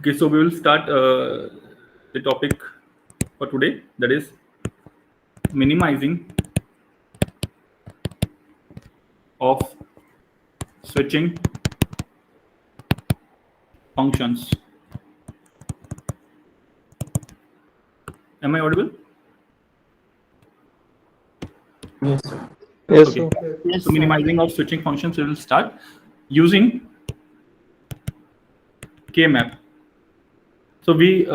Okay, so we will start the topic for today, that is minimizing of switching functions. Am I audible? Yes, sir. Yes, Okay. sir. Yes, So sir. minimizing of switching functions, we will start using K-map. So we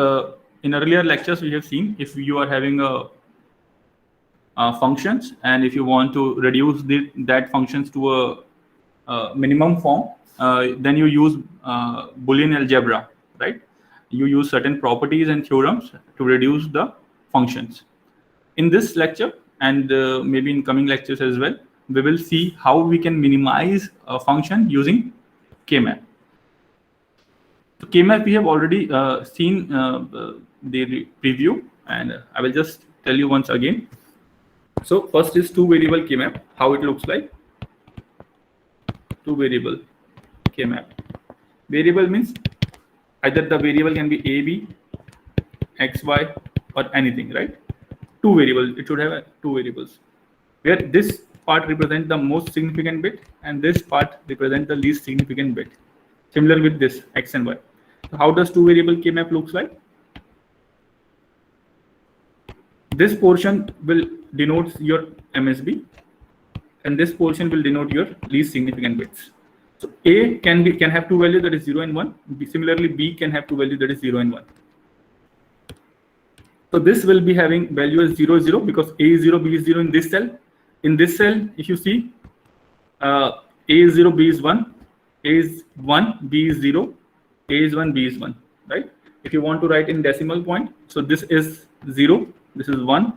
in earlier lectures we have seen, if you are having a functions, and if you want to reduce that functions to a minimum form, then you use Boolean algebra, right? You use certain properties and theorems to reduce the functions. In this lecture, and maybe in coming lectures as well, we will see how we can minimize a function using K-map. So K-map we have already seen the preview, and I will just tell you once again. So first is two variable K-map, how it looks like. Two variable K-map. Variable means either the variable can be a, b, x, y, or anything, right? Two variables, it should have two variables, where this part represents the most significant bit and this part represents the least significant bit. Similar with this x and y. So how does two variable K-map looks like? This portion will denote your MSB, and this portion will denote your least significant bits. So A can have two values, that is 0 and 1. Similarly, B can have two values, that is 0 and 1. So this will be having value as 0, 0, because A is 0, B is 0 in this cell. In this cell, if you see, A is 0, B is 1, A is 1, B is 0, A is 1, B is 1, right? If you want to write in decimal point, so this is 0, this is 1,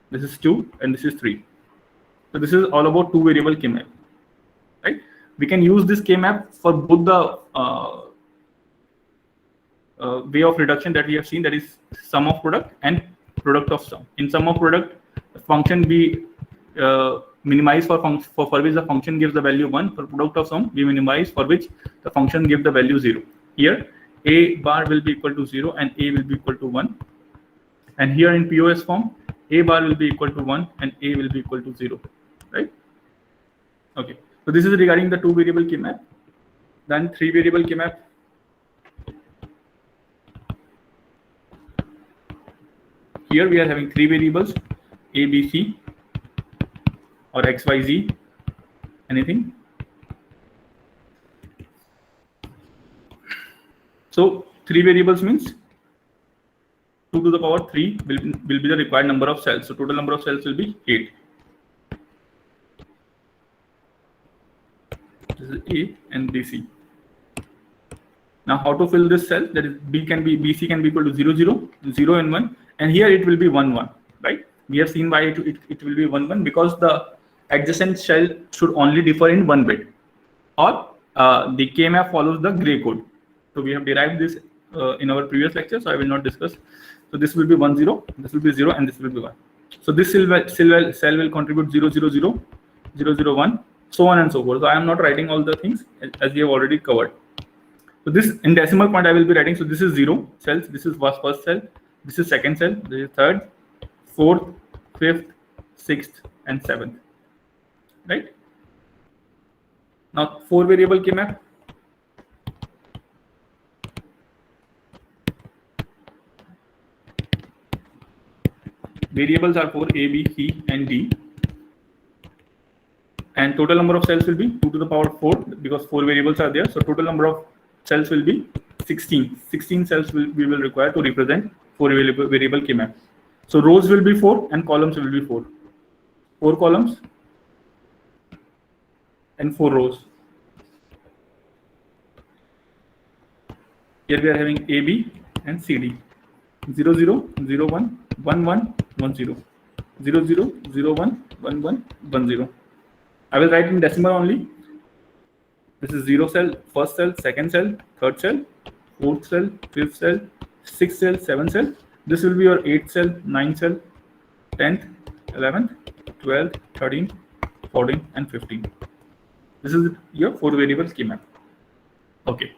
this is 2, and this is 3. So this is all about two variable K-map, right? We can use this K-map for both the way of reduction that we have seen, that is sum of product and product of sum. In sum of product, the function we minimize for which the function gives the value 1. For product of sum, we minimize for which the function gives the value 0. Here, A bar will be equal to 0 and A will be equal to 1. And here in POS form, A bar will be equal to 1 and A will be equal to 0, right? Okay, so this is regarding the two variable K-map. Then three variable K-map. Here we are having three variables, A, B, C, or X, Y, Z, anything. So three variables means 2 to the power 3 will be the required number of cells. So total number of cells will be 8. This is A and BC. Now how to fill this cell? That is BC can be equal to 0, 0, 0 and 1, and here it will be 1, 1, right? We have seen why it will be 1, 1, because the adjacent cell should only differ in 1 bit, or the K-map follows the gray code. So we have derived this in our previous lecture, so I will not discuss. So this will be 1, 0, this will be 0, and this will be 1. So this cell will contribute 0, 0, 0, 0, 0, 1, so on and so forth. So I am not writing all the things as we have already covered. So this in decimal point I will be writing. So this is 0 cells, this is first cell, this is second cell, this is third, fourth, fifth, sixth, and seventh, right? Now 4 variable K-map. Variables are 4, A, B, C, and D. And total number of cells will be 2 to the power 4, because 4 variables are there. So total number of cells will be 16. 16 cells we will require to represent 4 variable K-map. So rows will be 4 and columns will be 4. 4 columns and 4 rows. Here we are having A, B, and C, D. 0, 0, 0, 1, 1, 1, 1, 0. 0, 0, 0, 1, 1, 1, 1, 0. I will write in decimal only. This is 0 cell, first cell, second cell, third cell, fourth cell, fifth cell, sixth cell, seventh cell. This will be your 8th cell, 9th cell, 10th, 11th, 12th, 13th, 14th, and 15th. This is your 4 variable K-map. Okay.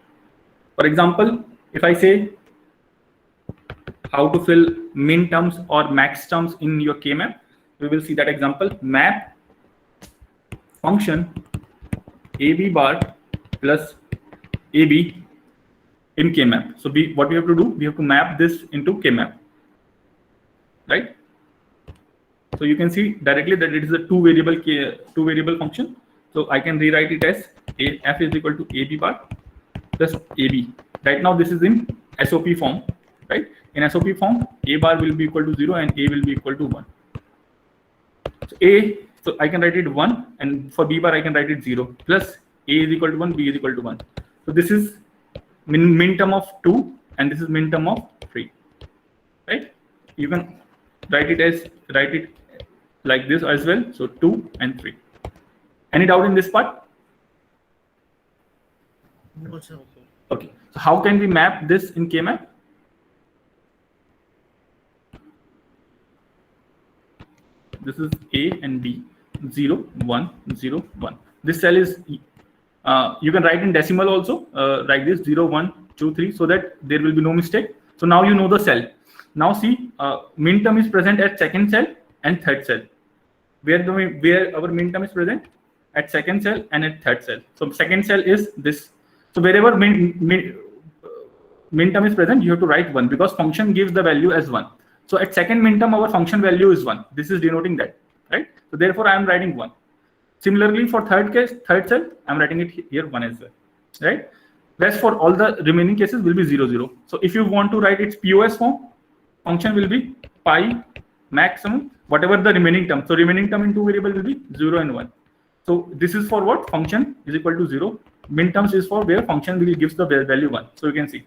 For example, if I say how to fill min terms or max terms in your K-map, we will see that example. Map function AB bar plus AB in K-map. So what we have to do, we have to map this into K-map, right? So you can see directly that it is a two variable function. So I can rewrite it as f is equal to AB bar plus AB. Right now this is in SOP form, right? In SOP form, A bar will be equal to 0 and A will be equal to 1. So I can write it 1, and for B bar I can write it 0 plus A is equal to 1, B is equal to 1. So this is min term of 2 and this is min term of 3, right? You can write it like this as well. So 2 and 3. Any doubt in this part? No, sir. Okay. So how can we map this in K-map? This is A and B, 0, 1, 0, 1. This cell is, you can write in decimal also, like this 0, 1, 2, 3, so that there will be no mistake. So now you know the cell. Now see, min term is present at second cell and third cell. Where our min term is present? At second cell and at third cell. So second cell is this. So wherever min term is present, you have to write 1 because function gives the value as 1. So at second min term, our function value is 1. This is denoting that, right? So therefore, I am writing 1. Similarly, for third cell, I am writing it here 1 as well, right? Rest for all the remaining cases will be 0, 0. So if you want to write its POS form, function will be pi maximum, whatever the remaining term. So remaining term in two variable will be 0 and 1. So this is for what? Function is equal to 0. Min terms is for where function will gives the value 1. So you can see,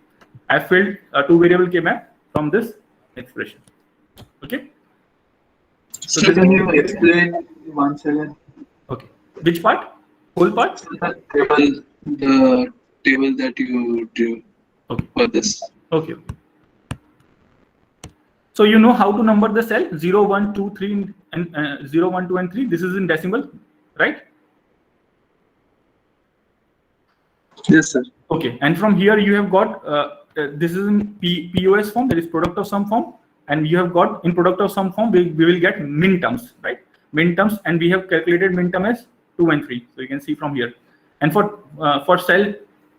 I filled a two variable K-map from this expression. Okay. So can you explain 1/7? Okay. Which part? Whole part? The table that you drew for this. Okay. So you know how to number the cell 0, 1, 2, 3, and 0, 1, 2, and 3. This is in decimal, right? Yes, sir. Okay. And from here you have got this is in POS form, that is product of sum form, and you have got in product of sum form we will get min terms, right? Min terms, and we have calculated min term as 2 and 3. So you can see from here. And for cell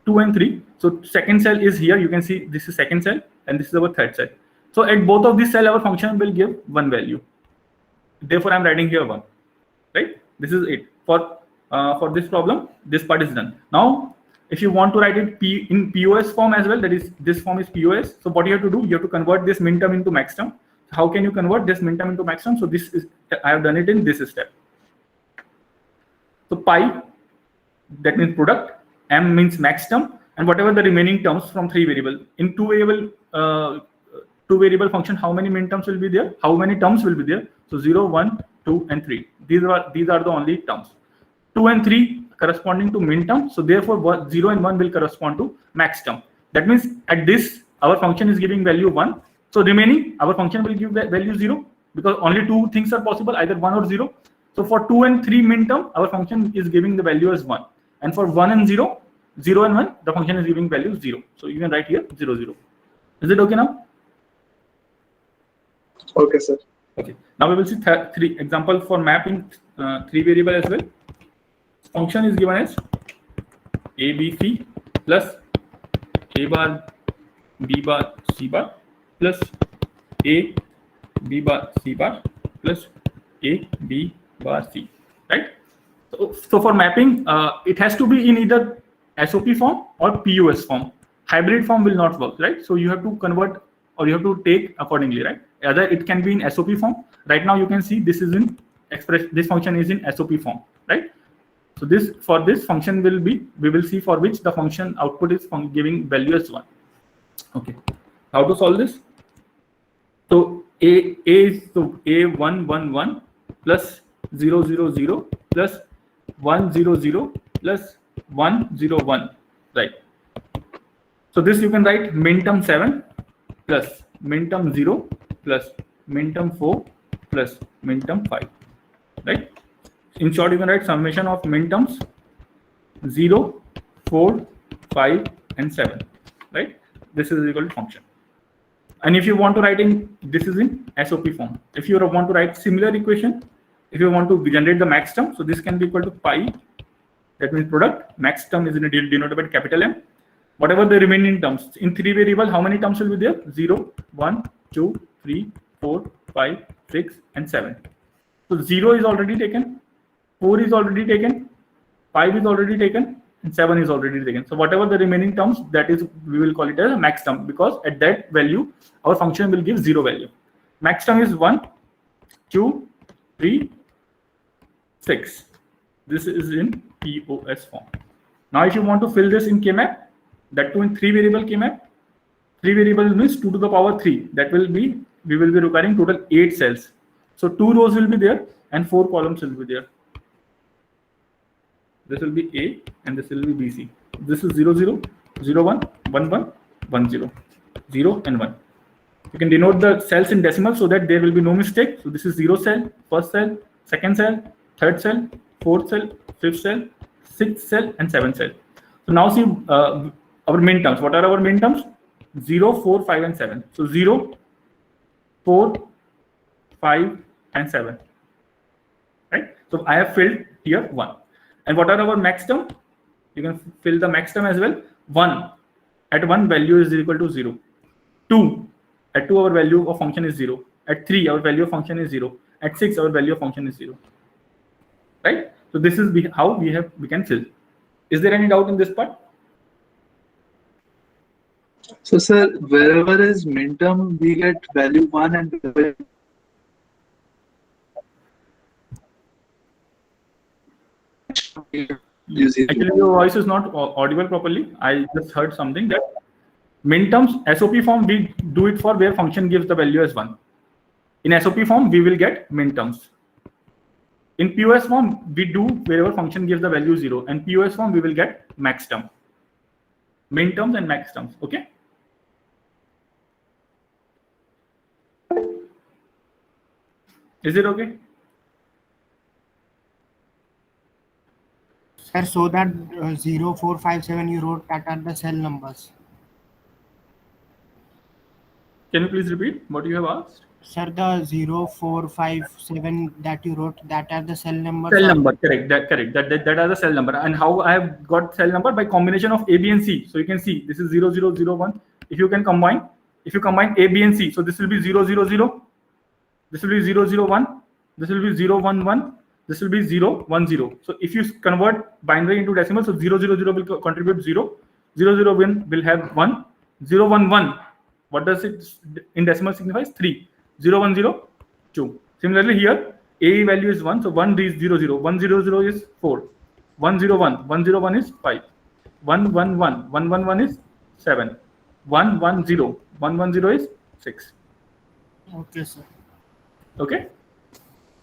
2 and 3, so second cell is here. You can see this is second cell and this is our third cell. So at both of these cell, our function will give 1 value. Therefore, I'm writing here 1, right? This is it. For this problem, this part is done. Now, if you want to write it in POS form as well, that is this form is POS. So what you have to do, you have to convert this min term into max term. How can you convert this min term into max term? So this is, I have done it in this step. So pi, that means product, m means max term, and whatever the remaining terms from 3 variable. In two variable function, how many min terms will be there? How many terms will be there? So 0, 1, 2, and 3. These are the only terms. 2 and 3 corresponding to min term. So therefore 0 and 1 will correspond to max term. That means at this our function is giving value 1. So remaining our function will give value 0 because only two things are possible, either 1 or 0. So for 2 and 3 min term, our function is giving the value as 1. And for 1 and 0, 0 and 1, the function is giving value 0. So you can write here 0, 0. Is it okay now? Okay, sir. Okay. Now we will see three example for mapping 3 variable as well. Function is given as ABC plus A bar, B bar, C bar plus A, B bar, C bar plus A, B bar, C, right? So for mapping, it has to be in either SOP form or POS form. Hybrid form will not work, right? So you have to convert or you have to take accordingly, right? Either it can be in SOP form. Right now you can see this is in this function is in SOP form, right? So for this function we will see for which the function output is giving value as 1. Okay. How to solve this? So A is A111 plus 000 plus 100 plus 101, right? So this you can write min term 7 plus min term 0 plus min term 4 plus min term 5, right? In short, you can write summation of min terms 0, 4, 5, and 7, right? this is equal to function. And if you want to write in, this is in SOP form. If you want to write similar equation, if you want to generate the max term, so this can be equal to pi, that means product, max term is denoted by capital M. Whatever the remaining terms, in 3 variable, how many terms will be there? 0, 1, 2, 3, 4, 5, 6, and 7. So 0 is already taken, 4 is already taken, 5 is already taken, and 7 is already taken. So whatever the remaining terms, that is, we will call it as a max term, because at that value, our function will give 0 value. Max term is 1, 2, 3, 6. This is in POS form. Now, if you want to fill this in KMap, that too in 3 variable KMap, 3 variable means 2 to the power 3. That will be, we will be requiring total 8 cells. So 2 rows will be there and 4 columns will be there. This will be A and this will be BC. This is 0, 0, 0, 1, 1, 1, 1, 0, 0 and 1. You can denote the cells in decimal so that there will be no mistake. So this is 0 cell, first cell, second cell, third cell, fourth cell, fifth cell, sixth cell, and seventh cell. So now see our min terms. What are our min terms? 0, 4, 5, and 7. So 0, 4, 5, and 7. Right? So I have filled here 1. And what are our max term? You can fill the max term as well. 1. At 1 value is equal to 0. 2. At 2 our value of function is 0. At 3 our value of function is 0. At 6 our value of function is 0. Right? So this is how we can fill. Is there any doubt in this part? So sir, wherever is min term, we get value 1 and Actually, your voice is not audible properly. I just heard something that min terms SOP form, we do it for where function gives the value as 1. In SOP form, we will get min terms. In POS form, we do wherever function gives the value 0. And POS form, we will get max term. Min terms and max terms. Okay. Is it okay? Sir, so that 0, 4, 5, 7 you wrote, that are the cell numbers. Can you please repeat what you have asked? Sir, the 0, 4, 5, 7 that you wrote, that are the cell numbers. Cell number, correct. That are the cell number. And how I have got cell number? By combination of A, B, and C. So you can see this is 0, 0, 0, 1. If you combine A, B, and C, so this will be 0, 0, 0. This will be 0, 0, 1. This will be 0, 1, 1. This will be 0, 1, 0. So if you convert binary into decimal, so 0, 0, 0 will contribute 0. 0, 0, 1 will have 1. 0, 1, 1. What does it in decimal signifies? 3. 0, 1, 0, 2. Similarly here, A value is 1. So 1 is 0, 0. 1, 0, 0 is 4. 1, 0, 1. 1, 0, 1 is 5. 1, 1, 1. 1, 1, 1 is 7. 1, 1, 0. 1, 1, 0 is 6. Okay, sir. Okay?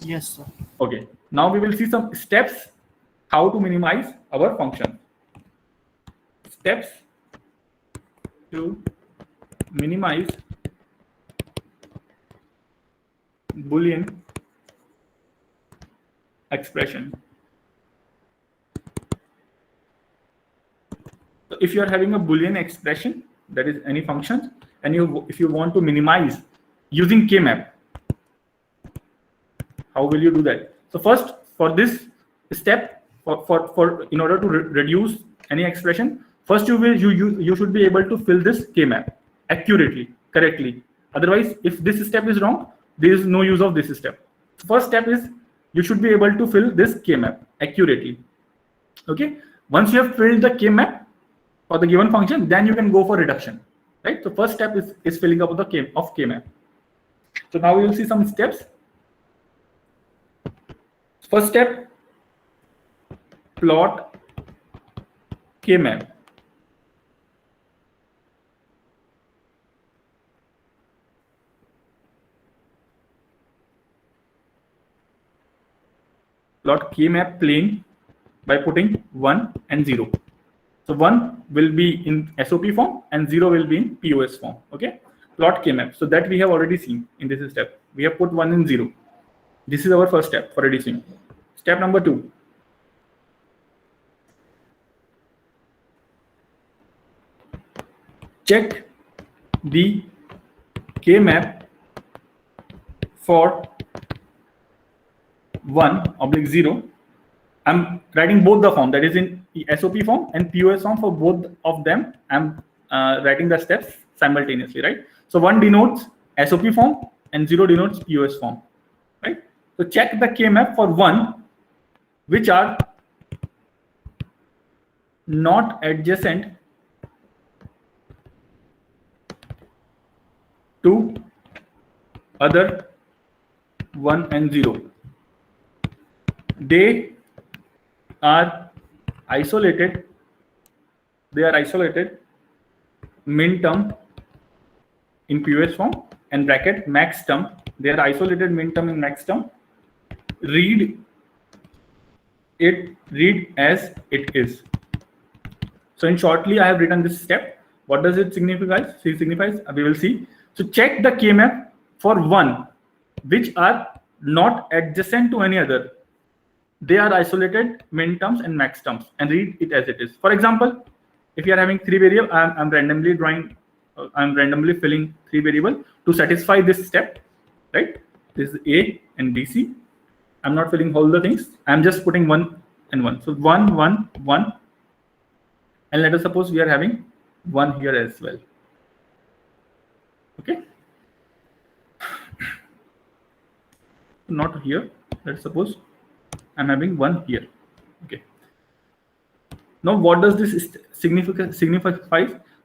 Yes, sir. Okay. Now we will see some steps how to minimize our function. Steps to minimize Boolean expression. So if you are having a Boolean expression, that is any function, and if you want to minimize using KMap, how will you do that? So first, for this step, for in order to reduce any expression, first you should be able to fill this KMap accurately, correctly. Otherwise, if this step is wrong, there is no use of this step. First step is you should be able to fill this KMap accurately. Okay. Once you have filled the KMap for the given function, then you can go for reduction. Right. So first step is filling up the KMap. So now we will see some steps. First step, plot KMap. Plot KMap plane by putting 1 and 0. So 1 will be in SOP form and 0 will be in POS form. Okay. Plot KMap. So that we have already seen in this step. We have put 1 and 0. This is our first step for reducing. Step number 2. Check the K map for 1/0. I'm writing both the form, that is in SOP form and POS form. For both of them, I'm writing the steps simultaneously, right? So 1 denotes SOP form and 0 denotes POS form, right? So check the K map for 1 which are not adjacent to other 1 and 0. They are isolated. They are isolated min term in POS form and bracket max term. They are isolated min term in max term. Read as it is. So in shortly, I have written this step. What does it signify? We will see. So check the K map for 1 which are not adjacent to any other. They are isolated min terms and max terms, and read it as it is. For example, if you are having 3 variable, I'm randomly filling 3 variable to satisfy this step, right? This is A and BC. I'm not filling all the things. I'm just putting 1 and 1. So 1, 1, 1. And let us suppose we are having 1 here as well. Okay. Not here. Let's suppose I'm having 1 here. Okay. Now, what does this signify?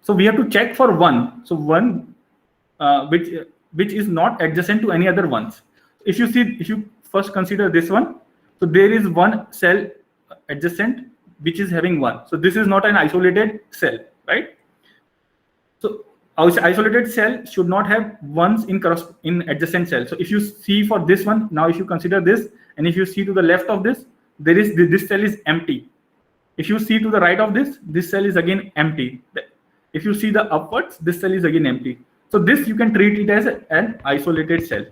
So we have to check for 1. So 1 which is not adjacent to any other ones. If you first consider this one, so there is one cell adjacent which is having 1. So this is not an isolated cell, right? So our isolated cell should not have ones in adjacent cell. So if you see for this one, now if you consider this, and if you see to the left of this, this cell is empty. If you see to the right of this cell is again empty. If you see the upwards, this cell is again empty. So this you can treat it as an isolated cell.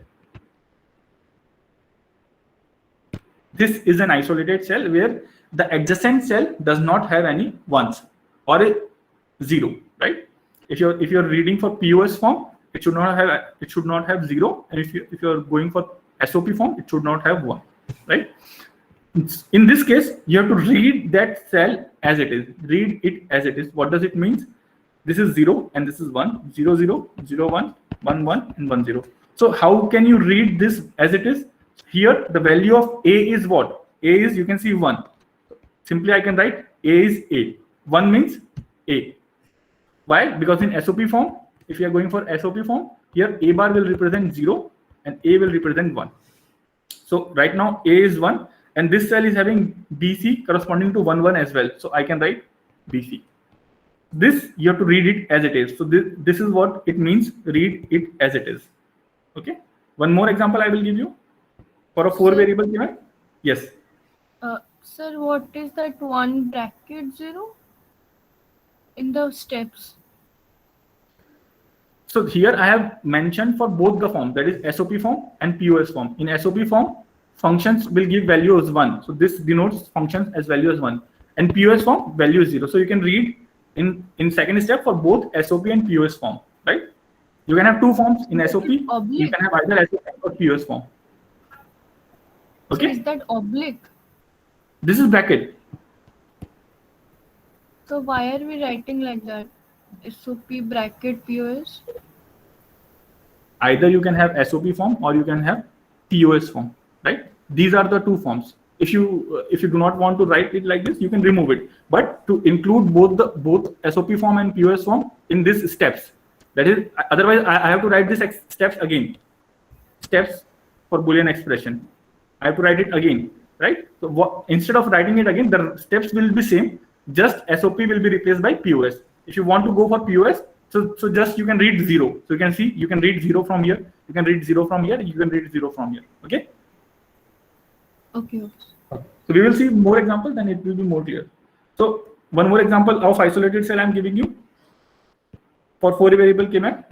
This is an isolated cell where the adjacent cell does not have any ones or a 0, right? If you're reading for POS form, it should not have 0, and if you're going for SOP form, it should not have 1, right? In this case, you have to read that cell as it is. Read it as it is. What does it mean? This is 0 and this is 1. 0, 0, 0, 1, 1, 1, and 1, 0. So how can you read this as it is? Here, the value of A is what? A is, you can see 1. Simply, I can write A is A. 1 means A. Why? Because in SOP form, if you are going for SOP form, here A bar will represent 0 and A will represent 1. So right now A is 1 and this cell is having BC corresponding to 1, 1 as well. So I can write BC. This you have to read it as it is. So this is what it means, read it as it is. Okay. One more example I will give you for a 4 variable given. Yes. Sir, what is that 1 bracket 0 in the steps? So here I have mentioned for both the forms, that is SOP form and POS form. In SOP form, functions will give value as 1. So this denotes functions as value as 1. And POS form, value is 0. So you can read in second step for both SOP and POS form, right? You can have 2 forms in SOP. You can have either SOP or POS form. Okay. So is that oblique? This is bracket. So why are we writing like that? SOP bracket POS? Either you can have SOP form or you can have POS form, right? These are the 2 forms. If you do not want to write it like this, you can remove it. But to include both SOP form and POS form in these steps, that is, otherwise I have to write these steps again. Steps for Boolean expression. I have to write it again, right? So instead of writing it again, the steps will be same. Just SOP will be replaced by POS. If you want to go for POS, so just you can read 0. So you can see you can read 0 from here. You can read 0 from here. You can read 0 from here. Okay. Okay. So we will see more examples, then it will be more clear. So one more example of isolated cell I am giving you for 4 variable K map.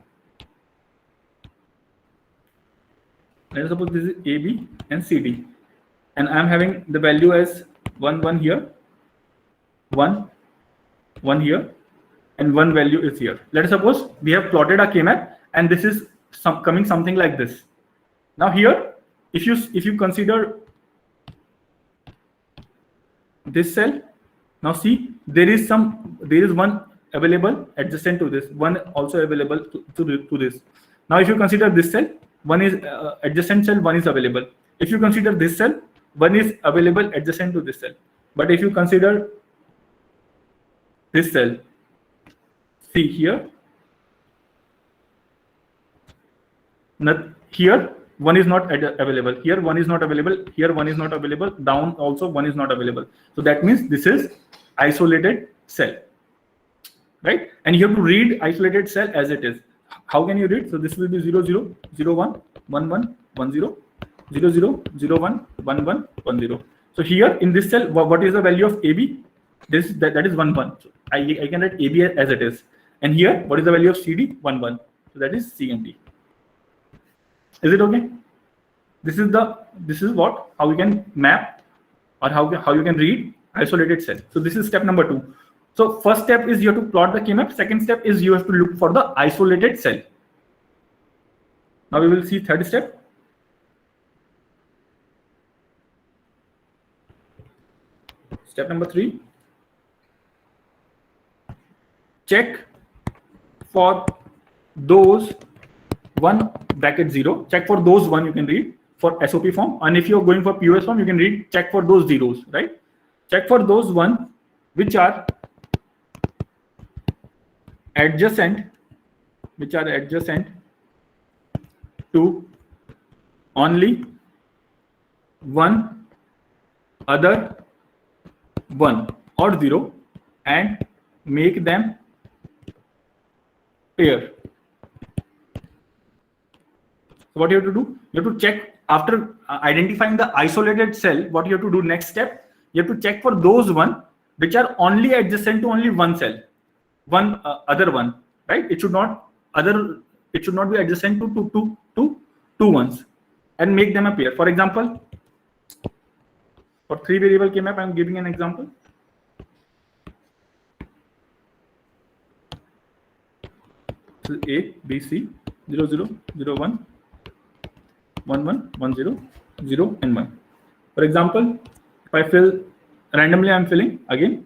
Let us suppose this is AB and CD, and I am having the value as 1, 1 here, 1, 1 here, and one value is here. Let's suppose we have plotted a K-map and this is coming something like this. Now here, if you consider this cell, now see there is one available adjacent to this, one also available to this. Now if you consider this cell, one is adjacent cell, one is available. If you consider this cell, one is available adjacent to this cell. But if you consider this cell, see here, here one is not available, here one is not available, here one is not available, down also one is not available. So that means this is isolated cell, right? And you have to read isolated cell as it is. How can you read? So this will be 0 0 0 1 1 1 1 0 0 0 0 1 1 1 1 0. So here in this cell, what is the value of AB? That is 1 1. So I can write AB as it is. And here, what is the value of CD? 1 1. So that is C and D. Is it okay? This is what, how you can map or how you can read isolated cell. So this is step number 2. So first step is you have to plot the K-map. Second step is you have to look for the isolated cell. Now we will see third step. Step number 3. Check for those 1 bracket 0. Check for those 1 you can read for SOP form. And if you're going for POS form, you can read check for those zeros, right? Check for those 1 which are adjacent to only one other 1 or 0 and make them pair. So what you have to do? You have to check after identifying the isolated cell. What you have to do next step? You have to check for those 1 which are only adjacent to only one cell, one other one, right? It should not be adjacent to two ones, and make them a pair. For example, for 3 variable K-map, I am giving an example. So A, B, C, 0, 0, 0, 1, 1, 1, 1, 0, 0, and 1. For example, if I fill randomly, I am filling again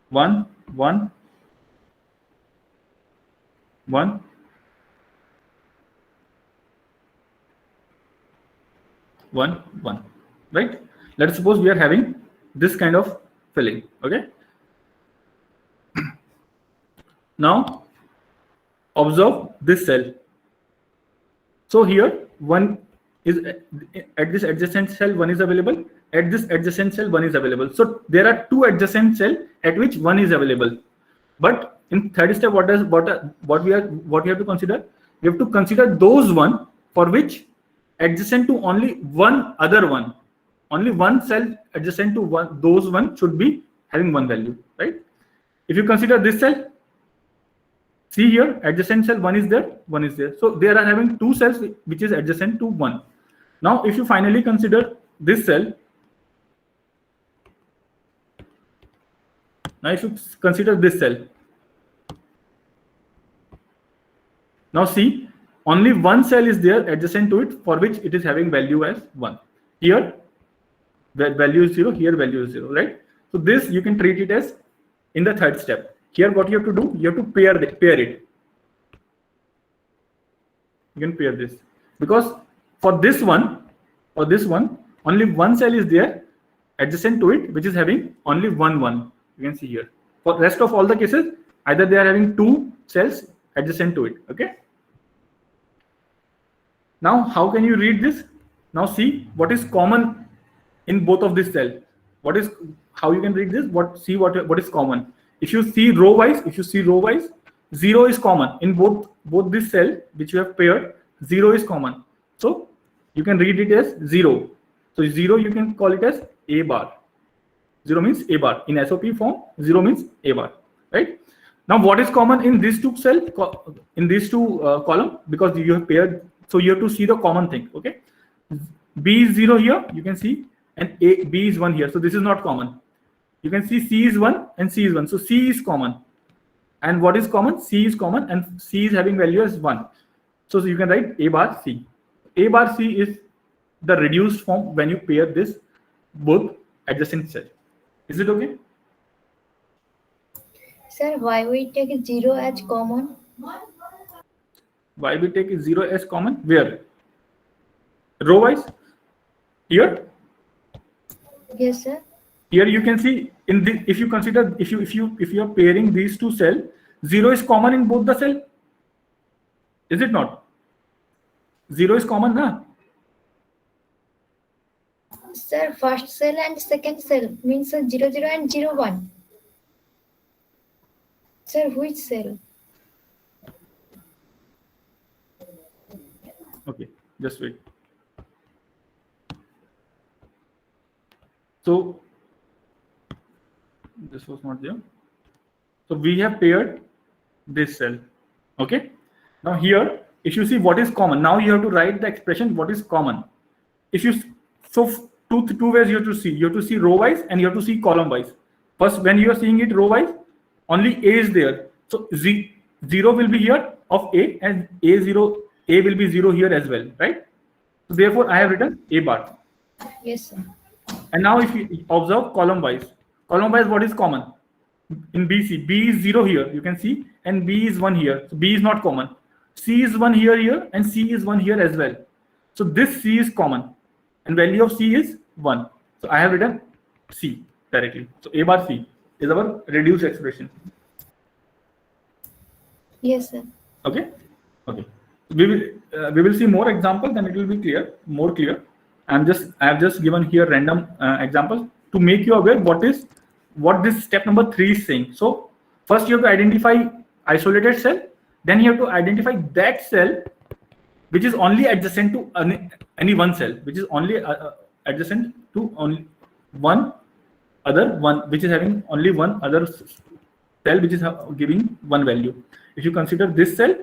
1, 1, 1, 1, 1, right? Let's suppose we are having this kind of filling, okay? Now, observe this cell. So here, 1 is at this adjacent cell, 1 is available. At this adjacent cell, 1 is available. So there are 2 adjacent cells at which 1 is available. But in third step, what we have to consider? We have to consider those 1 for which adjacent to only one other 1. Only one cell adjacent to those 1 should be having 1 value, right? If you consider this cell, see here, adjacent cell 1 is there, 1 is there. So they are having 2 cells which is adjacent to 1. Now, if you finally consider this cell, now if you consider this cell, now see, only one cell is there adjacent to it for which it is having value as 1. Here, value is 0, here value is 0, right? So this you can treat it as in the third step. Here what you have to do, you have to pair it. You can pair this. Because for this one, only one cell is there adjacent to it, which is having only 1, 1. You can see here. For rest of all the cases, either they are having 2 cells adjacent to it, okay? Now, how can you read this? Now see what is common in both of this cell. How you can read this? See what is common. If you see row wise, 0 is common in both this cell which you have paired. 0 is common, so you can read it as 0. So 0 you can call it as A bar. 0 means A bar. In SOP form, 0 means A bar, right? Now what is common in these 2 cells, in these 2 column, because you have paired, so you have to see the common thing, okay? B is 0 here, you can see, and B is 1 here. So this is not common. You can see C is 1 and C is 1. So C is common. and what is common? C is common, and C is having value as 1. So you can write A bar C. A bar C is the reduced form when you pair this both adjacent cell. Is it okay? Sir, why we take 0 as common? Why we take 0 as common? Where? Row wise? Here? Yes, sir. Here you can see in the, if you consider, if you are pairing these two cells, 0 is common in both the cell. Is it not? 0 is common, na? Sir, first cell and second cell means 0, 0 and 0, 1. Sir, which cell? Okay, just wait. So this was not there. So we have paired this cell. Okay. Now here, if you see what is common, now you have to write the expression what is common. If you so two ways you have to see. You have to see row wise and you have to see column wise. First, when you are seeing it row wise, only A is there. So 0 will be here of A, and A will be 0 here as well, right? So therefore, I have written A bar. Yes, sir. And now if you observe column wise, what is common? In BC, B is 0 here, you can see, and B is 1 here. So B is not common. C is 1 here, and C is 1 here as well. So this C is common, and value of C is 1. So I have written C directly. So A bar C is our reduced expression. Yes, sir. Okay. Okay. We will see more examples, and it will be more clear. I have just given here random examples to make you aware what this step number 3 is saying. So first you have to identify isolated cell, then you have to identify that cell which is only adjacent to any one cell, which is only adjacent to only one which is having only one other cell which is giving one value. If you consider this cell,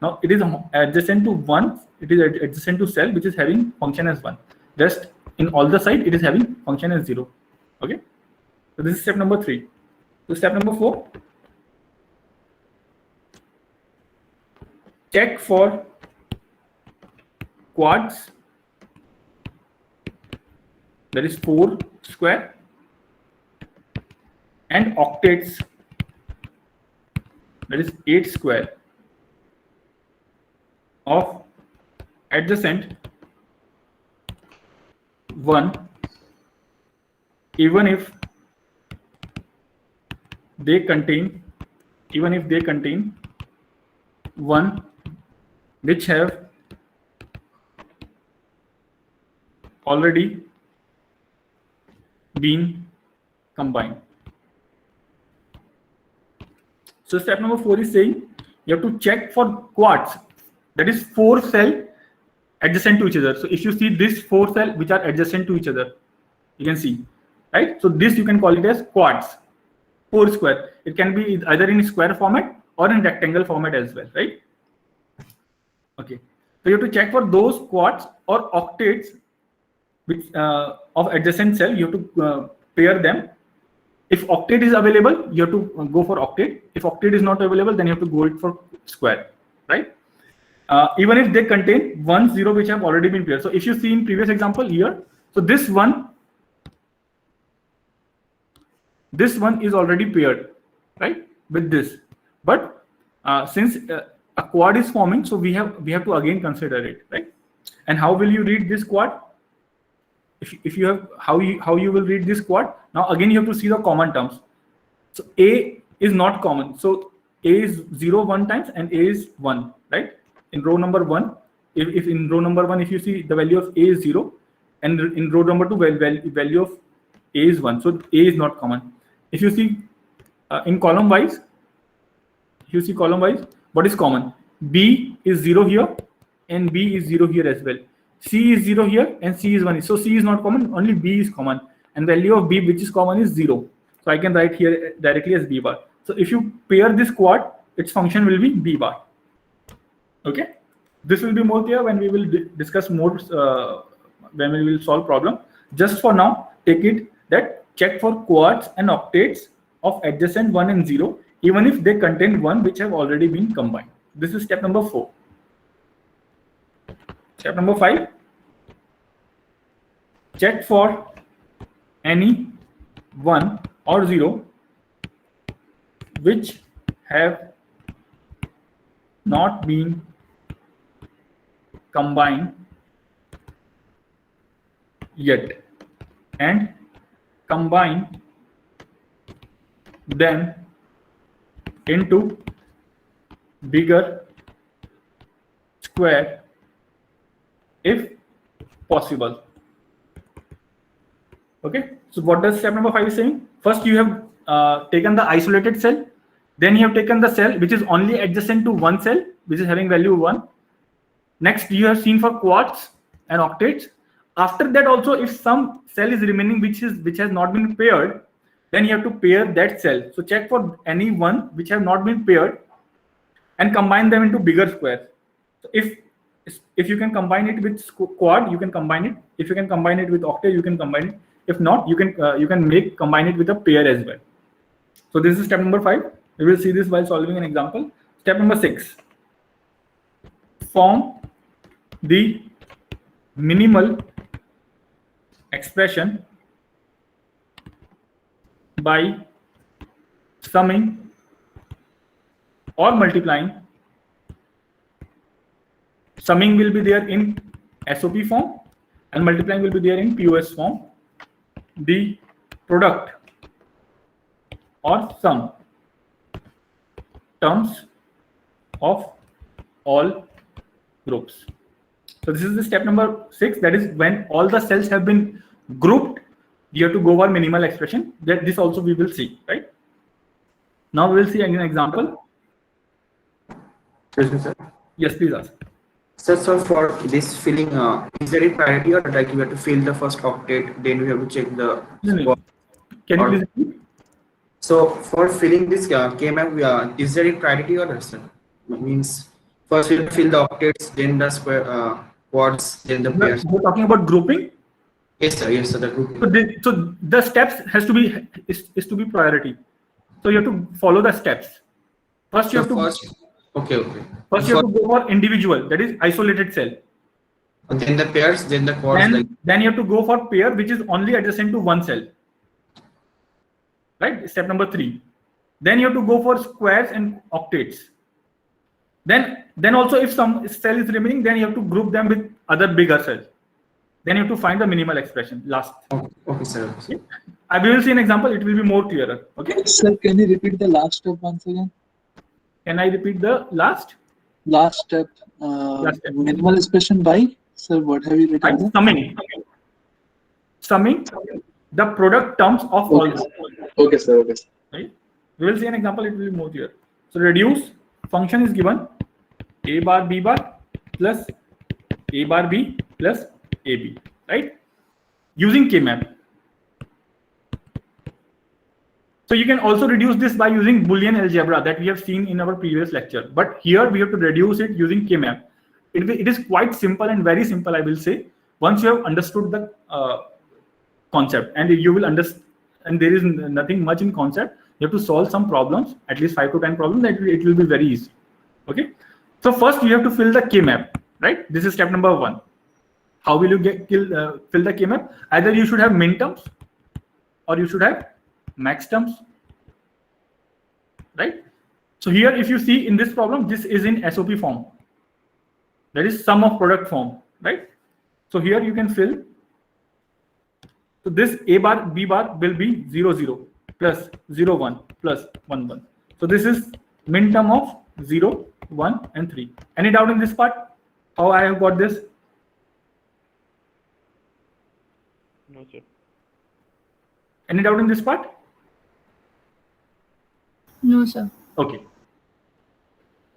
now it is adjacent to 1, it is adjacent to cell which is having function as 1. Just in all the side, it is having function as 0. Okay. So this is step number 3. So step number 4. Check for quads, that is 4 square, and octets, that is 8 square, of adjacent 1, even if they contain 1 which have already been combined. So step number 4 is saying you have to check for quads, that is 4 cell adjacent to each other. So if you see this 4 cell which are adjacent to each other, you can see, right? So this you can call it as quads, 4 square. It can be either in square format or in rectangle format as well, right? Okay. So you have to check for those quads or octets which of adjacent cell. You have to pair them. If octet is available, you have to go for octet. If octet is not available, then you have to go it for square, right? Even if they contain 1, 0 which have already been paired. So if you see in previous example here, so this one is already paired, right, with this. But since a quad is forming, so we have to again consider it, right? And how will you read this quad? If you have how you will read this quad? Now again you have to see the common terms. So A is not common. So A is 0 1 times and A is 1, right? In row number 1, if in row number 1 if you see the value of A is 0, and in row number 2 value of A is 1, so A is not common. If you see in column wise, what is common? B is 0 here and B is 0 here as well. C is 0 here and C is 1. So C is not common, only B is common, and value of B which is common is 0. So I can write here directly as B bar. So if you pair this quad, its function will be B bar. Okay, this will be more clear when we will discuss more when we will solve problem. Just for now, take it that check for quads and octets of adjacent 1 and 0, even if they contain one which have already been combined. This is step number 4. Step number 5, check for any 1 or 0 which have not been combined yet, and combine them into bigger square if possible. Okay, so what does step number 5 is saying? First, you have taken the isolated cell, then you have taken the cell which is only adjacent to one cell which is having value 1. Next, you have seen for quads and octets. After that also, if some cell is remaining which has not been paired, then you have to pair that cell. So check for any one which have not been paired and combine them into bigger squares. So if you can combine it with quad, you can combine it. If you can combine it with octet, you can combine it. If not, you can combine it with a pair as well. So this is step number 5. We will see this while solving an example. Step number 6. Form the minimal expression by summing or multiplying. Summing will be there in SOP form and multiplying will be there in POS form. The product or sum terms of all groups. So this is the step number 6. That is when all the cells have been grouped, you have to go over minimal expression. That this also we will see, right? Now we will see an example. Excuse me, sir. Yes, please ask. So for this filling, is there a priority or like you have to fill the first octet, then we have to check the. No. Can you please repeat? So for filling this K-map, is there a priority or sir? Means first we fill the octets, then the square quads, then the pairs. We're talking about grouping. Yes, sir. Yes, sir. The group. So the steps has to be is to be priority. So you have to follow the steps. First you have to. Okay. First you have to go for individual, that is isolated cell. Then the pairs, then the quads. Then you have to go for pair which is only adjacent to one cell. Right? Step number 3. Then you have to go for squares and octets. Then also if some cell is remaining, then you have to group them with other bigger cells. Then you have to find the minimal expression last. Okay, sir. Okay. We will see an example. It will be more clearer. Okay. Sir, can you repeat the last step once again? Can I repeat the last? Last step. Minimal expression by, sir, what have you written? Right. Summing the product terms of all. Okay, sir. Okay. Right. We will see an example. It will be more clear. So reduce function is given a bar b bar plus a bar b plus ab. Right. Using K-map. So you can also reduce this by using Boolean algebra that we have seen in our previous lecture. But here we have to reduce it using K-map. It is quite simple and very simple, I will say. Once you have understood the concept, and you will understand, and there is nothing much in concept. You have to solve some problems, at least 5 to 10 problems. That it will be very easy. Okay. So first you have to fill the K-map. Right. This is step number 1. How will you fill the K-map? Either you should have min terms, or you should have max terms, right? So here, if you see in this problem, this is in SOP form. That is sum of product form, right? So here you can fill. So this a bar b bar will be 0 0 plus 0 1 plus 1 1. So this is min term of 0 1 and 3. Any doubt in this part? How I have got this? No, sir. Any doubt in this part? No, sir. Okay.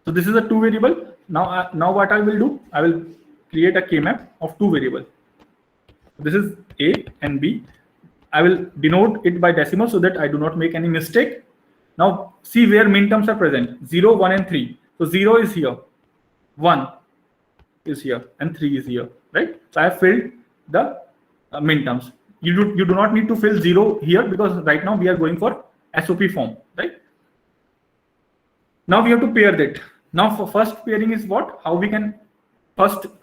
So this is a 2 variable. Now what I will do, I will create a K-map of 2 variables. This is A and B. I will denote it by decimal so that I do not make any mistake. Now see where min terms are present. 0, 1 and 3. So 0 is here, 1 is here, and 3 is here, right? So I have filled the min terms. You do not need to fill 0 here because right now we are going for SOP form, right? Now we have to pair that. Now for first pairing is what? How we can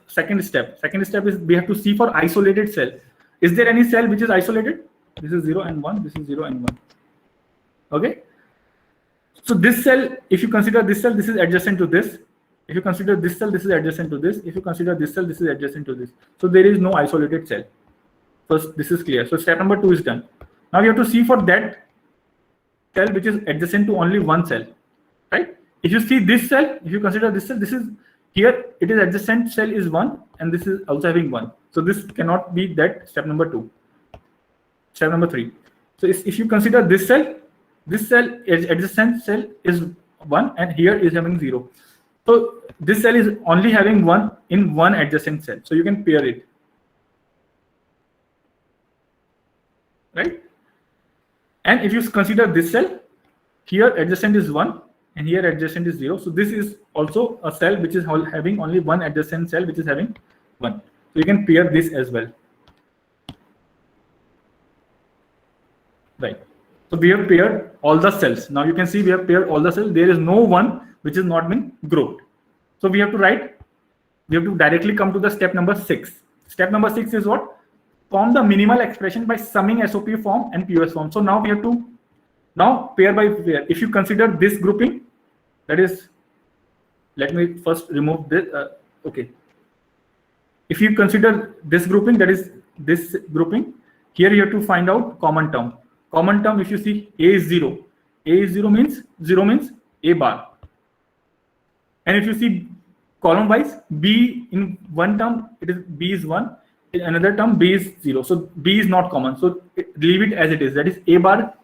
second step is we have to see for isolated cell. Is there any cell which is isolated? This is 0 and 1. This is 0 and 1. Okay. So this cell, if you consider this cell, this is adjacent to this. If you consider this cell, this is adjacent to this. If you consider this cell, this is adjacent to this. So there is no isolated cell. First, this is clear. So step number 2 is done. Now you have to see for that cell which is adjacent to only one cell, right? If you see this cell, if you consider this cell, this is here, it is adjacent cell is 1 and this is also having 1. So this cannot be that. Step number 2. Step number 3. So if you consider this cell adjacent cell is 1 and here is having 0. So this cell is only having 1 in one adjacent cell. So you can pair it. Right? And if you consider this cell, here adjacent is 1 and here adjacent is 0. So this is also a cell which is having only one adjacent cell which is having 1. So you can pair this as well. Right. So we have paired all the cells. Now you can see we have paired all the cells. There is no one which has not been grouped. So we have to directly come to the step number 6. Step number 6 is what? Form the minimal expression by summing SOP form and POS form. So now we have to pair by pair. If you consider this grouping, that is, let me first remove this. Okay. If you consider this grouping, that is this grouping, here you have to find out common term. Common term, if you see A is 0. A is 0 means A bar. And if you see column wise, B in one term, B is 1. In another term, B is 0. So B is not common. So leave it as it is. That is A bar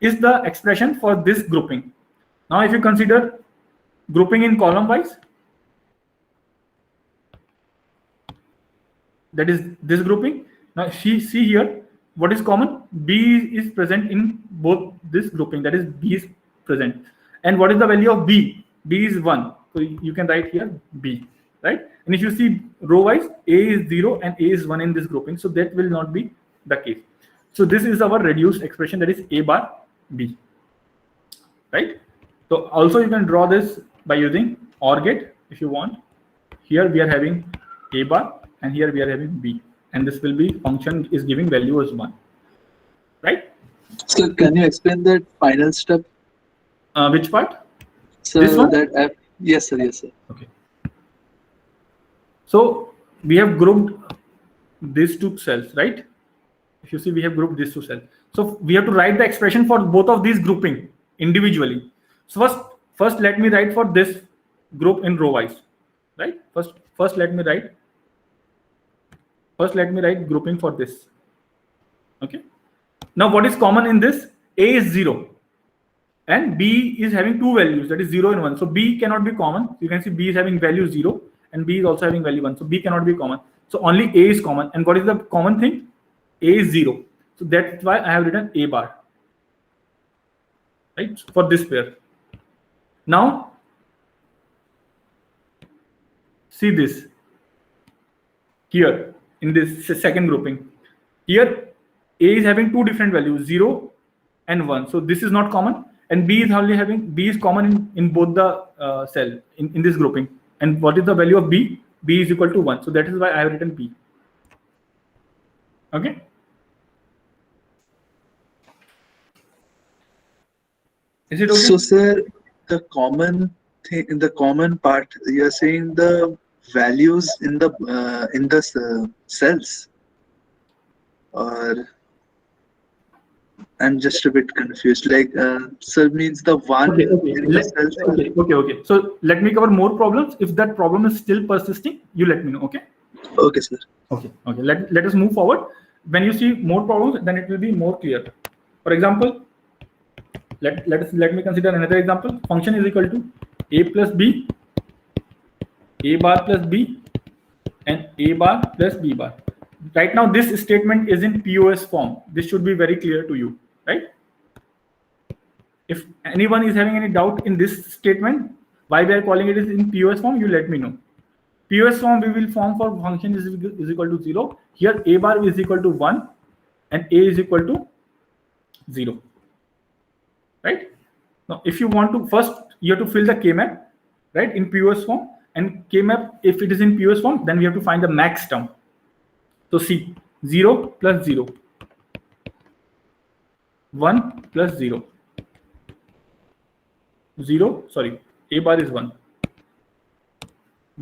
is the expression for this grouping. Now if you consider grouping in column wise, that is this grouping. Now see here, what is common? B is present in both this grouping, that is B is present. And what is the value of B? B is 1. So you can write here B, right? And if you see row wise, A is 0 and A is 1 in this grouping. So that will not be the case. So this is our reduced expression, that is A bar B, right? So also you can draw this by using OR gate if you want. Here we are having A bar and here we are having B. And this will be function is giving value as 1, right? So can you explain that final step? Which part? So This one? Yes, sir. Yes, sir. Okay. So we have grouped these two cells, right? If you see, we have grouped these two cells. So we have to write the expression for both of these grouping individually. So first let me write for this group in row wise, right? First let me write grouping for this. Okay. Now what is common in this? A is 0 and B is having two values, that is 0 and 1. So B cannot be common. You can see B is having value 0 and B is also having value 1. So B cannot be common. So only A is common. And what is the common thing? A is 0. So that's why I have written A bar, right, for this pair. Now see this here in this second grouping. Here A is having two different values, 0 and 1. So this is not common. And B is common in both the cell in this grouping. And what is the value of B? B is equal to 1. So that is why I have written B. Okay. Is it okay? So, sir, the common thing, in the common part, you're saying the values in the cells, or I'm just a bit confused. Like, sir means the one in the cells. Okay. So let me cover more problems. If that problem is still persisting, you let me know. Okay. Okay, sir. Okay. Let us move forward. When you see more problems, then it will be more clear. For example, let me consider another example. Function is equal to A plus B, A bar plus B, and A bar plus B bar. Right now, this statement is in POS form. This should be very clear to you, right? If anyone is having any doubt in this statement, why we are calling it in POS form, you let me know. POS form we will form for function is equal to 0. Here A bar is equal to 1 and A is equal to 0. Right? Now, if you want to first you have to fill the K-map, right, in POS form. And K-map, if it is in POS form, then we have to find the max term. So see, 0 plus 0, 1 plus 0, 0, sorry, A bar is 1,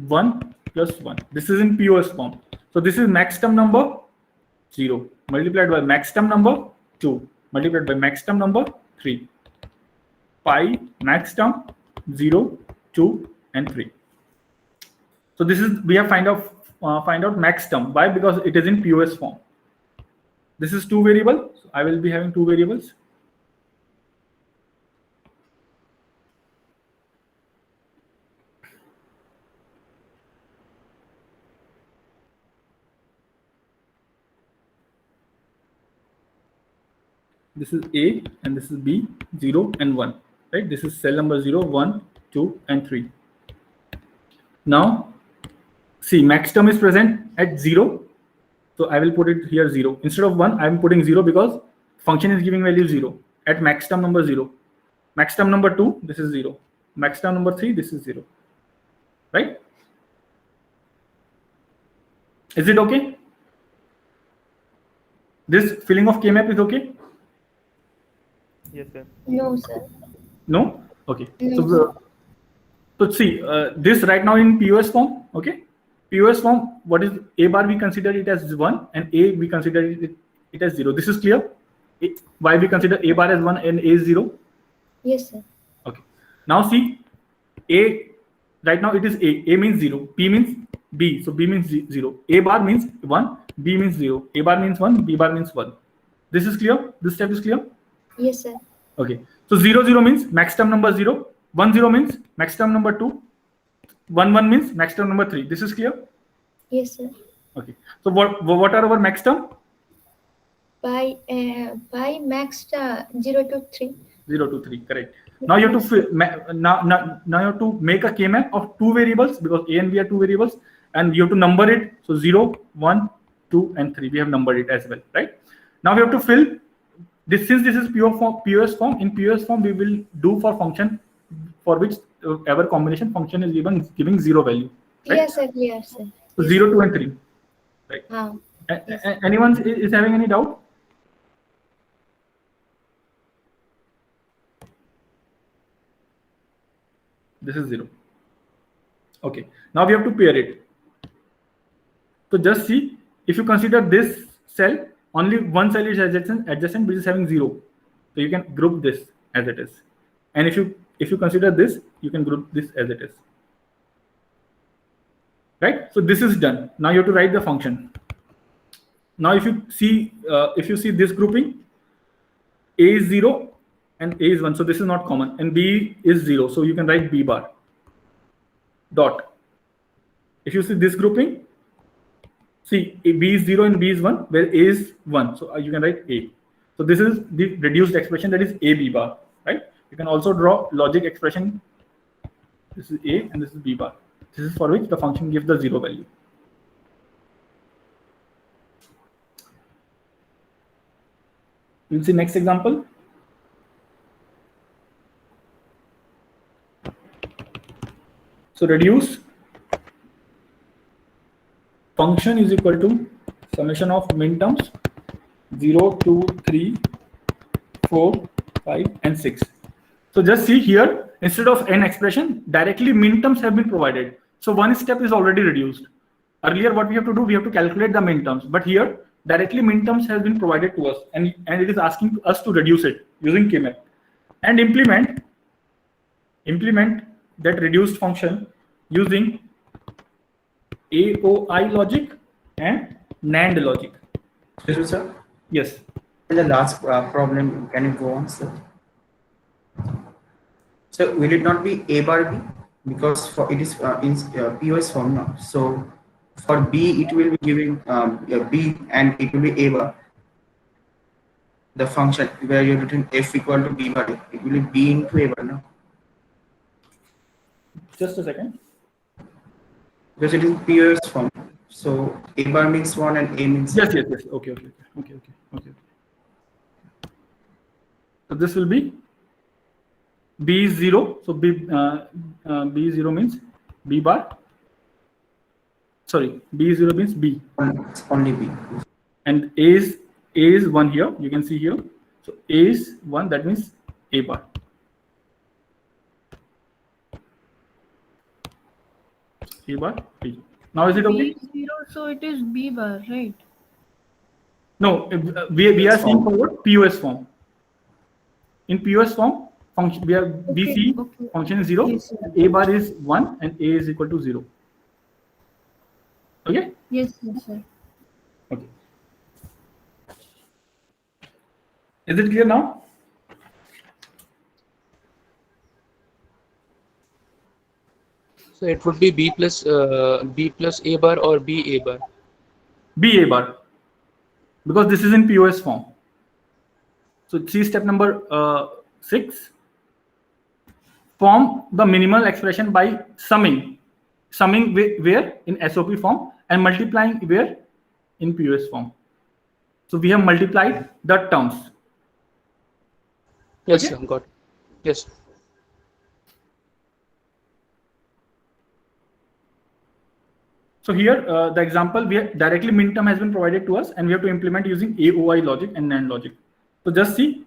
1 plus 1. This is in POS form. So this is max term number 0 multiplied by max term number 2 multiplied by max term number 3. Pi max term 0, 2, and 3. So this is, we have find out max term. Why? Because it is in POS form. This is 2 variable. So I will be having 2 variables. This is A and this is B, 0 and 1, right? This is cell number 0, 1, 2, and 3. Now, see, max term is present at 0. So I will put it here 0. Instead of 1, I am putting 0 because function is giving value 0 at max term number 0. Max term number 2, this is 0. Max term number 3, this is 0. Right? Is it okay? This filling of K-map is okay? Yes, sir. No, sir. No? Okay. No. So see, this right now in POS form, okay? POS form, what is A bar, we consider it as 1 and A we consider it as 0. This is clear? Why we consider A bar as 1 and A is 0? Yes, sir. Okay. Now see, A, right now it is A. A means 0. P means B. So B means 0. A bar means 1. B means 0. A bar means 1. B bar means 1. This is clear? This step is clear? Yes, sir. Okay. So 0, 0 means max term number 0. 1, 0 means max term number 2. 1, 1 means max term number 3. This is clear? Yes, sir. Okay. So what are our max term? By max 0 to 3. 0 to 3. Correct. Now you have to now you have to make a K-map of 2 variables because A and B are 2 variables, and you have to number it. So 0, 1, 2, and 3. We have numbered it as well, right? Now we have to fill this. Since this is POS form, in POS form we will do for function for which ever combination function is giving 0 value. Right? Yes, sir. Yes, sir. So 0, 2, and 3. Right. Yes. Anyone is having any doubt? This is 0. Okay. Now we have to pair it. So just see, if you consider this cell, only one cell is adjacent which is having 0. So you can group this as it is. And if you consider this, you can group this as it is. Right? So this is done. Now you have to write the function. Now if you see this grouping, A is 0 and A is 1. So this is not common. And B is 0. So you can write B bar dot. If you see this grouping, see B is 0 and B is 1, where A is 1. So you can write A. So this is the reduced expression, that is A B bar, right? You can also draw logic expression. This is A and this is B bar. This is for which the function gives the 0 value. We'll see next example. So reduce function is equal to summation of minterms 0, 2, 3, 4, 5, and 6. So just see here, instead of n expression, directly minterms have been provided. So one step is already reduced. Earlier, what we have to do, we have to calculate the minterms. But here, directly minterms has been provided to us, and it is asking us to reduce it using K-map and implement that reduced function using AOI logic and NAND logic. Excuse me, sir. Yes. The last problem, can you go on, sir? So will it not be A bar B? Because for it is in POS form now. So for B, it will be giving B and it will be A bar. The function where you're written F equal to B bar, it will be B into A bar now. Just a second. Because it is POS form. So A bar means 1 and A means Yes. Okay. So this will be B is 0, so B is 0 means B bar. Sorry, B is 0 means B, Only B. and A is 1 here. You can see here. So A is 1. That means A bar. A bar B. Now is it okay? B0, so it is B bar, right? No, we are seeing for what? POS form. In POS form, function we are BC okay. function is 0, Yes, sir. A bar is 1, and A is equal to 0. Okay? Yes, sir. Okay. Is it clear now? So it would be B plus A bar or B A bar. B A bar. Because this is in POS form. So see step number 6. Form the minimal expression by summing. Summing where? In SOP form, and multiplying where? In POS form. So we have multiplied the terms. Yes, Okay. sir. Got it. Yes. So here the example, we have directly min term has been provided to us, and we have to implement using AOI logic and NAND logic. So just see.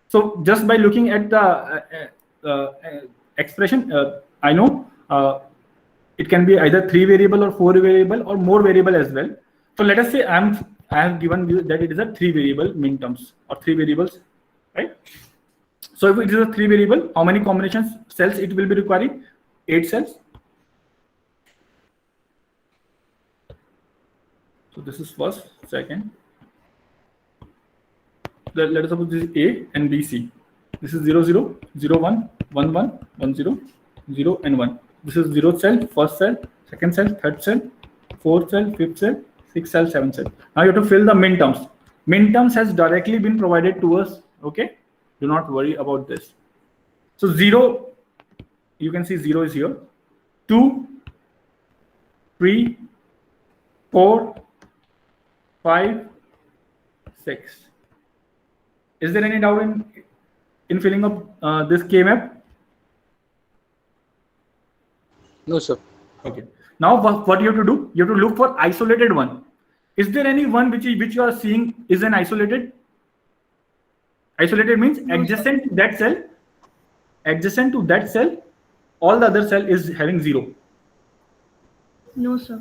So just by looking at the expression, I know it can be either 3 variable or 4 variable or more variable as well. So let us say I have given you that it is a 3 variable min terms or 3 variables, right? So if it is a 3 variable, how many combinations cells it will be requiring? 8 cells. So this is first, second. Let us suppose this is A and B, C. This is 0, 0, 0, 1, 1, 1, 1, 0, 0, and 1. This is 0th cell, first cell, second cell, third cell, fourth cell, fifth cell, sixth cell, seventh cell. Now you have to fill the min terms. Min terms has directly been provided to us. Okay, do not worry about this. So 0, you can see 0 is here. 2, 3, 4, 5, 6. Is there any doubt in filling up this K map? No, sir. Okay. Now what you have to do? You have to look for isolated one. Is there any one which you are seeing is an isolated? Isolated means adjacent to that cell. Adjacent to that cell, all the other cell is having 0. No, sir.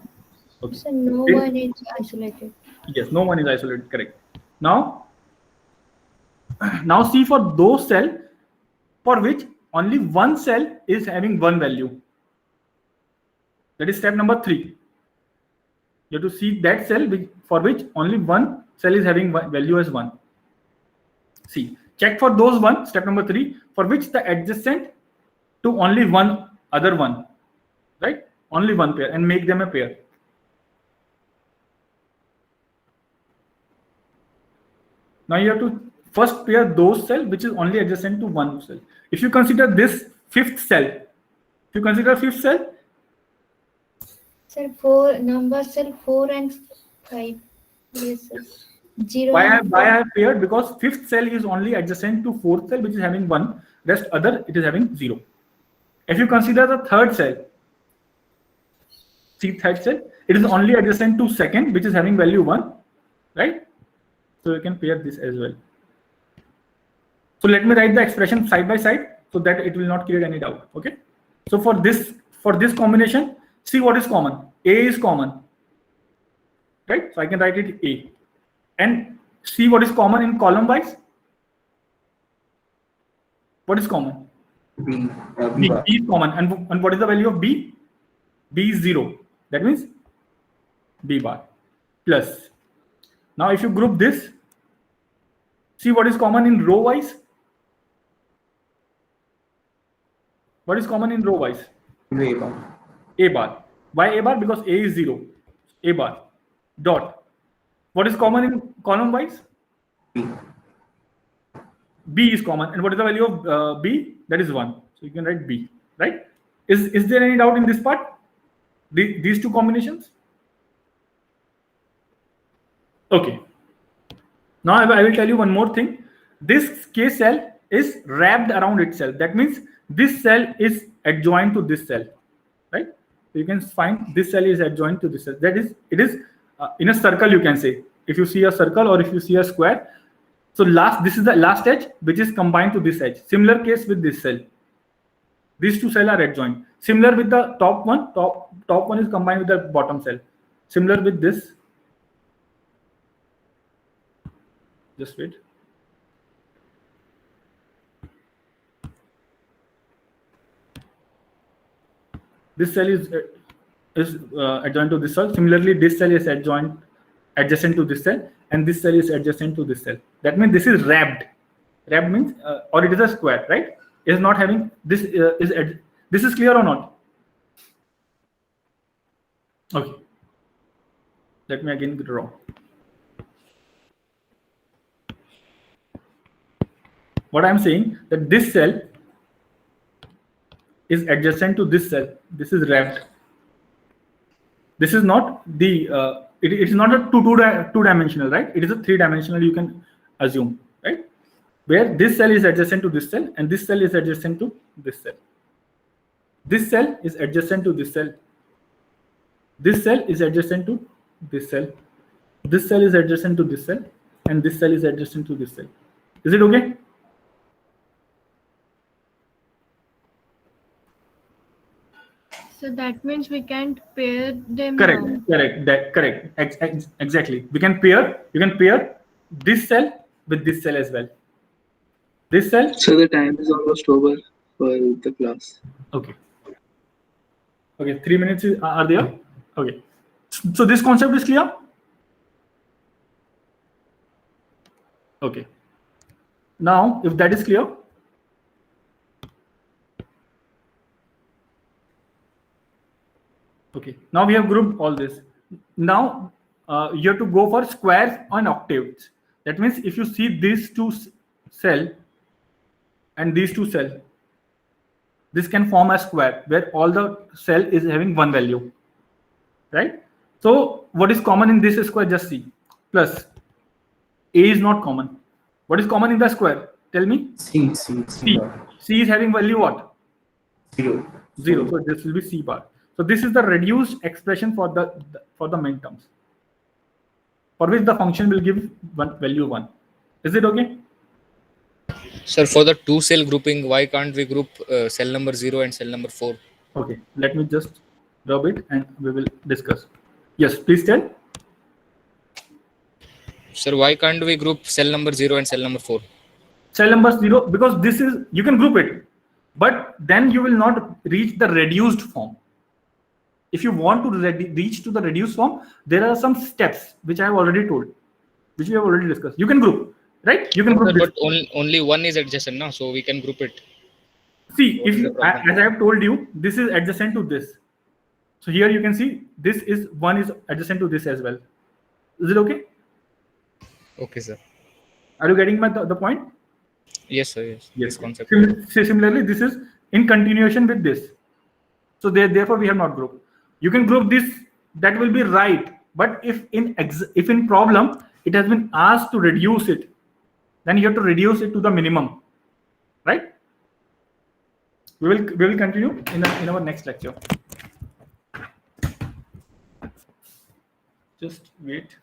Okay. So no one is isolated. Yes, no one is isolated. Correct. Now see for those cells for which only one cell is having one value. That is step number 3. You have to see that cell for which only one cell is having value as 1. See, check for those one, step number 3, for which the adjacent to only one other one, right? Only one pair, and make them a pair. Now you have to first pair those cells which is only adjacent to one cell. If you consider this fifth cell, Sir, 4 number cell 4 and 5. Yes, sir. 0. why and I have paired? Because fifth cell is only adjacent to fourth cell which is having 1, rest other it is having 0. If you consider the third cell, see third cell, it is only adjacent to second which is having value 1, right? So you can pair this as well. So let me write the expression side by side so that it will not create any doubt. Okay. So for this combination, see what is common. A is common, right? So I can write it A, and see what is common in column wise. What is common? B. B, Bar. B is common, and what is the value of B? B is 0. That means B bar plus. Now if you group this, see what is common in row wise. What is common in row wise? A bar. A bar. Why A bar? Because A is 0. A bar. Dot. What is common in column wise? B. B is common. And what is the value of B? That is 1. So you can write B. Right? Is there any doubt in this part? These two combinations? Okay. Now I will tell you one more thing. This K cell is wrapped around itself. That means this cell is adjoined to this cell, right? So you can find this cell is adjoined to this cell. That is, it is in a circle, you can say. If you see a circle or if you see a square, so this is the last edge which is combined to this edge. Similar case with this cell. These two cells are adjoined. Similar with the top one. Top one is combined with the bottom cell. Similar with this. Just wait. This cell is adjoined to this cell. Similarly, this cell is adjacent to this cell, and this cell is adjacent to this cell. That means this is wrapped. Wrapped means, or it is a square, right? It is not having this. This is clear or not? Okay. Let me again draw. What I am saying, that this cell is adjacent to this cell. This is wrapped. This is not the. It is not a two-dimensional, right? It is a three-dimensional. You can assume, right? Where this cell is adjacent to this cell, and this cell is adjacent to this cell. This cell is adjacent to this cell. This cell is adjacent to this cell. This cell is adjacent to this cell, and this cell is adjacent to this cell. Is it okay? So that means we can't pair them. Correct. Exactly. We can pair. You can pair this cell with this cell as well. This cell. So the time is almost over for the class. Okay. 3 minutes are there. Okay. So this concept is clear. Okay. Now, if that is clear. Okay, now we have grouped all this. Now you have to go for squares and octaves. That means if you see these two cells and these two cells, this can form a square where all the cell is having one value, right? So what is common in this square? Just see. Plus A is not common. What is common in the square? Tell me. C. C is having value what? 0. 0. So this will be C bar. So this is the reduced expression for the main terms, for which the function will give value 1. Is it okay? Sir, for the two cell grouping, why can't we group cell number 0 and cell number 4? Okay, let me just rub it and we will discuss. Yes, please tell. Sir, why can't we group cell number 0 and cell number 4? Cell number 0, because this is, you can group it, but then you will not reach the reduced form. If you want to reach to the reduced form, there are some steps which I have already told, which we have already discussed. You can group, right? You can group. But only one is adjacent now, so we can group it. See, if you, as I have told you, this is adjacent to this. So here you can see this is one is adjacent to this as well. Is it okay? Okay, sir. Are you getting the point? Yes, sir. Yes. This concept. Similarly, this is in continuation with this. So therefore we have not grouped. You can group this, that will be right. But if in problem it has been asked to reduce it, then you have to reduce it to the minimum, right? We will continue in our next lecture. Just wait.